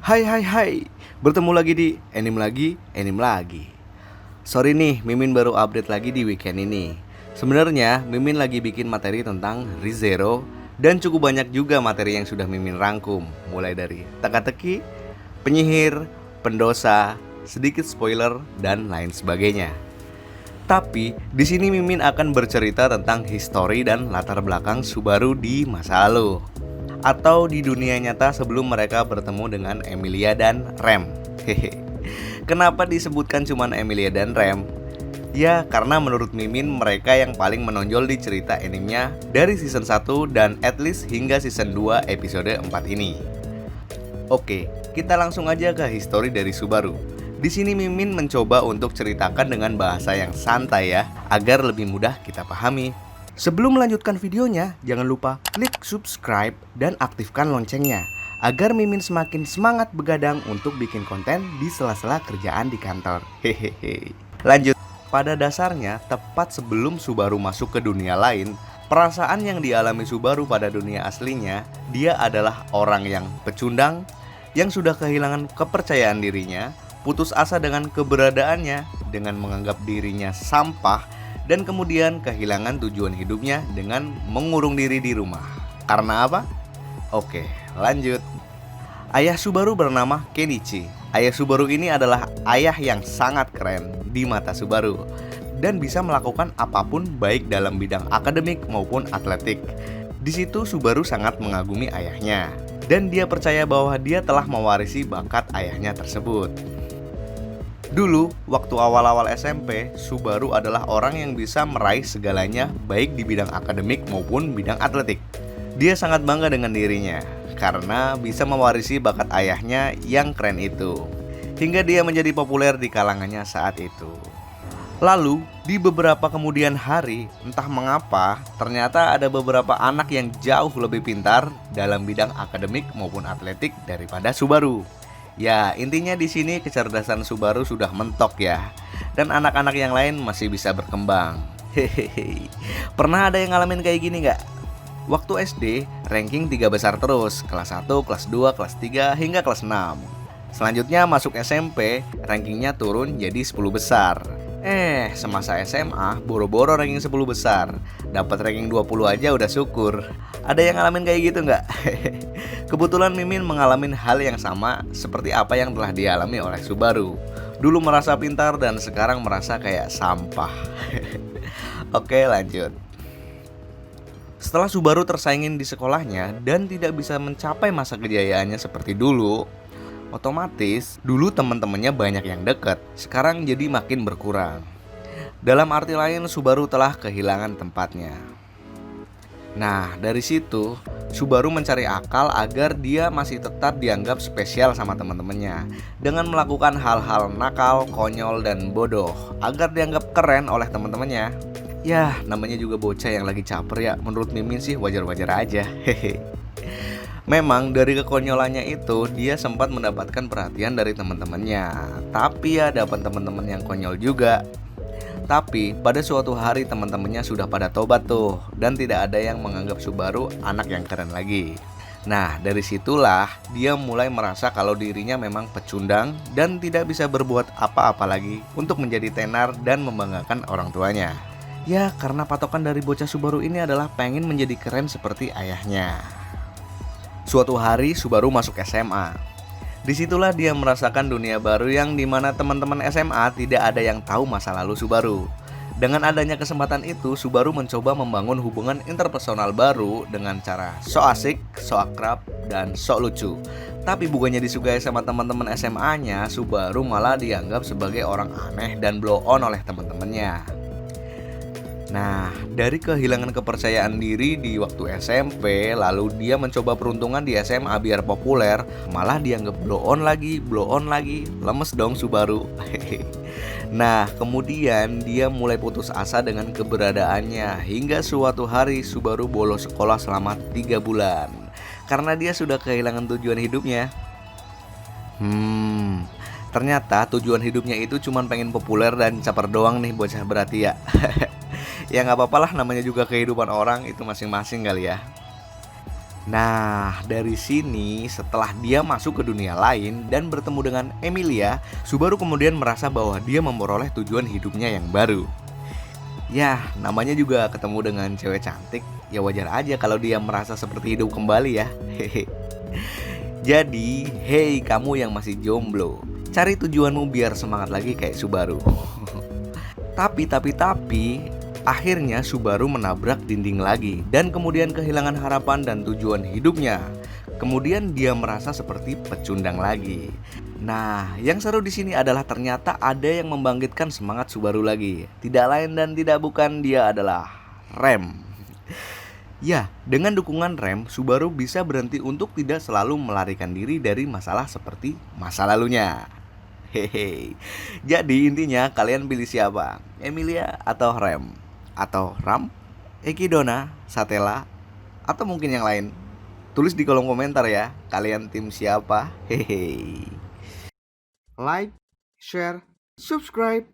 Hai hai hai, bertemu lagi di Anime lagi. Sorry nih, Mimin baru update lagi di weekend ini. Sebenarnya Mimin lagi bikin materi tentang ReZero dan cukup banyak juga materi yang sudah Mimin rangkum, mulai dari teka-teki, penyihir, pendosa, sedikit spoiler dan lain sebagainya. Tapi di sini Mimin akan bercerita tentang histori dan latar belakang Subaru di masa lalu atau di dunia nyata sebelum mereka bertemu dengan Emilia dan Rem. Hehe. Kenapa disebutkan cuman Emilia dan Rem? Ya karena menurut Mimin mereka yang paling menonjol di cerita animenya dari season 1 dan at least hingga season 2 episode 4 ini. Oke, kita langsung aja ke histori dari Subaru. Di sini Mimin mencoba untuk ceritakan dengan bahasa yang santai ya, agar lebih mudah kita pahami. Sebelum melanjutkan videonya, jangan lupa klik subscribe dan aktifkan loncengnya agar Mimin semakin semangat begadang untuk bikin konten di sela-sela kerjaan di kantor. Hehehe. Lanjut. Pada dasarnya, tepat sebelum Subaru masuk ke dunia lain, perasaan yang dialami Subaru pada dunia aslinya, dia adalah orang yang pecundang, yang sudah kehilangan kepercayaan dirinya, putus asa dengan keberadaannya, dengan menganggap dirinya sampah, dan kemudian kehilangan tujuan hidupnya dengan mengurung diri di rumah. Karena apa? Oke, lanjut. Ayah Subaru bernama Kenichi. Ayah Subaru ini adalah ayah yang sangat keren di mata Subaru dan bisa melakukan apapun baik dalam bidang akademik maupun atletik. Di situ Subaru sangat mengagumi ayahnya dan dia percaya bahwa dia telah mewarisi bakat ayahnya tersebut. Dulu, waktu awal-awal SMP, Subaru adalah orang yang bisa meraih segalanya baik di bidang akademik maupun bidang atletik. Dia sangat bangga dengan dirinya karena bisa mewarisi bakat ayahnya yang keren itu, hingga dia menjadi populer di kalangannya saat itu. Lalu, di beberapa kemudian hari, entah mengapa, ternyata ada beberapa anak yang jauh lebih pintar dalam bidang akademik maupun atletik daripada Subaru. Ya, intinya di sini kecerdasan Subaru sudah mentok ya. Dan anak-anak yang lain masih bisa berkembang. Hehehe. Pernah ada yang ngalamin kayak gini nggak? Waktu SD, ranking 3 besar terus. Kelas 1, kelas 2, kelas 3, hingga kelas 6. Selanjutnya masuk SMP, rankingnya turun jadi 10 besar. Semasa SMA, boro-boro ranking 10 besar. Dapat ranking 20 aja udah syukur. Ada yang ngalamin kayak gitu nggak? Kebetulan Mimin mengalami hal yang sama seperti apa yang telah dialami oleh Subaru. Dulu merasa pintar dan sekarang merasa kayak sampah. Oke, lanjut. Setelah Subaru tersaingin di sekolahnya dan tidak bisa mencapai masa kejayaannya seperti dulu, otomatis dulu teman-temannya banyak yang dekat, sekarang jadi makin berkurang. Dalam arti lain, Subaru telah kehilangan tempatnya. Nah, dari situ Subaru mencari akal agar dia masih tetap dianggap spesial sama teman-temannya dengan melakukan hal-hal nakal, konyol, dan bodoh agar dianggap keren oleh teman-temannya. Ya, namanya juga bocah yang lagi caper ya. Menurut Mimin sih wajar-wajar aja. Hehe. Memang dari kekonyolannya itu dia sempat mendapatkan perhatian dari teman-temannya. Tapi ya dapat teman-teman yang konyol juga. Tapi pada suatu hari teman-temannya sudah pada tobat tuh dan tidak ada yang menganggap Subaru anak yang keren lagi. Nah, dari situlah dia mulai merasa kalau dirinya memang pecundang dan tidak bisa berbuat apa-apa lagi untuk menjadi tenar dan membanggakan orang tuanya. Ya, karena patokan dari bocah Subaru ini adalah pengen menjadi keren seperti ayahnya. Suatu hari Subaru masuk SMA. Disitulah dia merasakan dunia baru yang dimana teman-teman SMA tidak ada yang tahu masa lalu Subaru. Dengan adanya kesempatan itu, Subaru mencoba membangun hubungan interpersonal baru dengan cara sok asik, sok akrab, dan sok lucu. Tapi bukannya disukai sama teman-teman SMA-nya, Subaru malah dianggap sebagai orang aneh dan blow on oleh teman-temannya. Nah, dari kehilangan kepercayaan diri di waktu SMP, lalu dia mencoba peruntungan di SMA biar populer, malah dianggap blow on lagi, lemes dong Subaru. Nah, kemudian dia mulai putus asa dengan keberadaannya, hingga suatu hari Subaru bolos sekolah selama 3 bulan, karena dia sudah kehilangan tujuan hidupnya. Ternyata tujuan hidupnya itu cuma pengen populer dan caper doang nih bocah berarti ya. Ya nggak apa-apa lah, namanya juga kehidupan orang itu masing-masing kali ya. Nah, dari sini setelah dia masuk ke dunia lain dan bertemu dengan Emilia, Subaru kemudian merasa bahwa dia memperoleh tujuan hidupnya yang baru. Ya, namanya juga ketemu dengan cewek cantik, ya wajar aja kalau dia merasa seperti hidup kembali ya. Hehe. Jadi, hey kamu yang masih jomblo, cari tujuanmu biar semangat lagi kayak Subaru. Tapi, akhirnya Subaru menabrak dinding lagi dan kemudian kehilangan harapan dan tujuan hidupnya. Kemudian dia merasa seperti pecundang lagi. Nah, yang seru di sini adalah ternyata ada yang membangkitkan semangat Subaru lagi. Tidak lain dan tidak bukan, dia adalah rem. Ya, dengan dukungan rem, Subaru bisa berhenti untuk tidak selalu melarikan diri dari masalah seperti masa lalunya. Hehe. Jadi intinya kalian pilih siapa? Emilia atau rem? Atau Ram? Ekidona? Satella? Atau mungkin yang lain? Tulis di kolom komentar ya. Kalian tim siapa? Hehe. Like, share, subscribe.